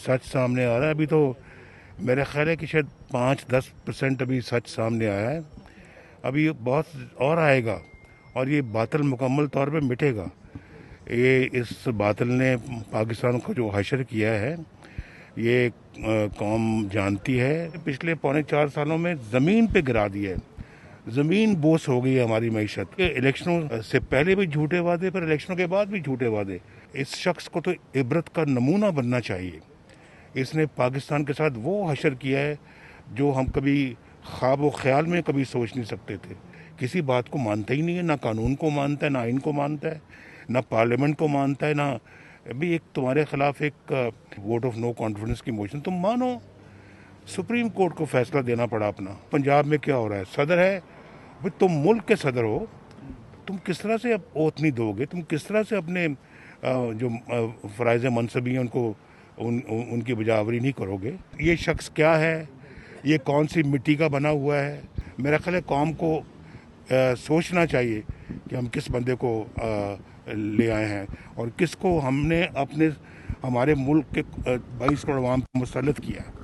सच सामने आ रहा है। अभी तो मेरा ख्याल है कि शायद 5-10% अभी सच सामने आया है। अभी बहुत और आएगा और ये बातिल मुकम्मल तौर पे मिटेगा। ये इस बातिल ने पाकिस्तान को जो हशर किया है, ये कौम जानती है। पिछले 3.25 सालों में ज़मीन पे गिरा दिया है। ज़मीन बोस हो गई है हमारी मईशत। इलेक्शनों से पहले भी झूठे वादे, पर इलेक्शनों के बाद भी झूठे वादे। इस शख्स को तो इबरत का नमूना बनना चाहिए। इसने पाकिस्तान के साथ वो हशर किया है जो हम कभी ख्वाब व ख्याल में कभी सोच नहीं सकते थे। किसी बात को मानता ही नहीं है, ना कानून को मानता है, ना आइन को मानता है, ना पार्लियामेंट को मानता है, ना अभी एक तुम्हारे खिलाफ एक वोट ऑफ नो कॉन्फिडेंस की मोशन तुम मानो। सुप्रीम कोर्ट को फैसला देना पड़ा अपना। पंजाब में क्या हो रहा है, सदर है भाई, तुम मुल्क के सदर हो, तुम किस तरह से अब ओथ नहीं दोगे, तुम किस तरह से अपने जो फ़राइज़ मनसबी हैं उनको उनकी बजावरी नहीं करोगे। ये शख्स क्या है, ये कौन सी मिट्टी का बना हुआ है। मेरा ख्याल है कौम को सोचना चाहिए कि हम किस बंदे को ले आए हैं और किसको हमने अपने हमारे मुल्क के 22 करोड़ अवाम को मुसल्लत किया है।